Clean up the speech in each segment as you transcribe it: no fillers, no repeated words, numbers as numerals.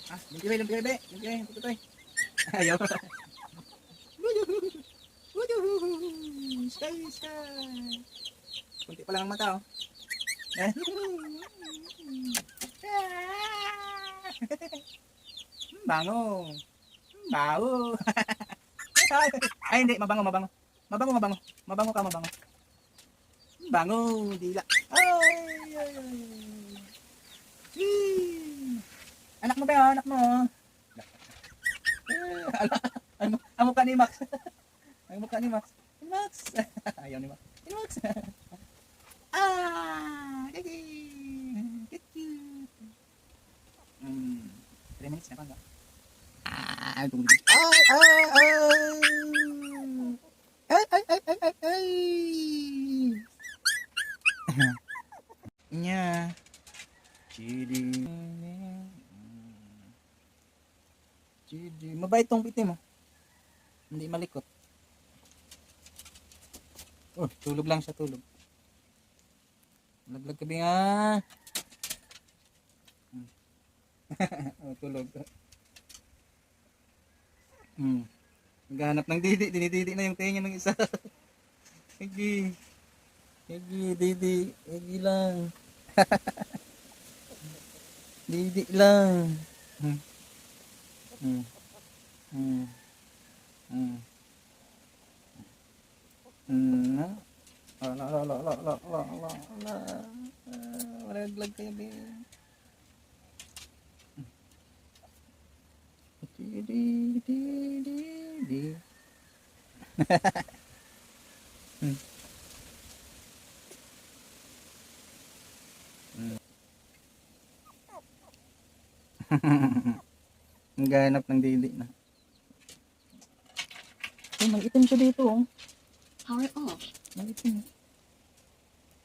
Ah, lumpia, be. Lumpia, tutoy. Ayaw. Sky, sky. Kunti pa lang ang mata, oh. Bango. Baho. Ay, hindi. Mabango, mabango. Mabango, mabango. Mabango ka, mabango. Bango, dila. Ay, ay, ay. Anak mo ba yun? Anak mo. Ang mukha ni Max. Ang mukha ni Max. Max. Ayaw ni Max. Max. Ah, kiki. Kiki. 3 minutes na pa. Ay, ay, ay. Ay, ay, ay, ay, ay, ay. Nya. Chidi. Chidi. Mabait tong itim mo. Hindi malikot. Oh, tulog lang siya, tulog. Laglag kabi nga. Oh, tulog. Naghahanap ng didi. Dinididi na yung tenga ng isa. Egi. Egi, didi. Egi lang. Didi lang. Malaglag kayo, be. Di. Naghahanap ng didi na. Ay, mag-itim siya dito, oh. Power off. Mag-itim.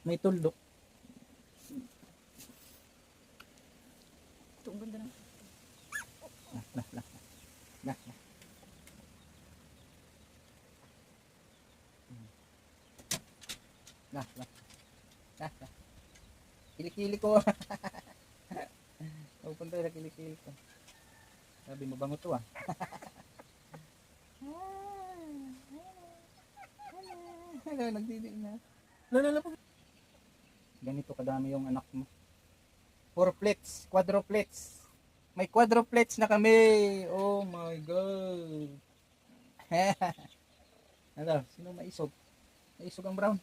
May tuldok. Ito, ang ganda na. Lah. Kilikili ko. Pupunta na kilikili ko. Sabi mo bango to, ah. Hello, nagdidi na. Lala. Ganito kadami yung anak mo. 4 quadruplets. May quadruplets na kami. Oh my God. Hello, sino maisog? Maisog ang brown.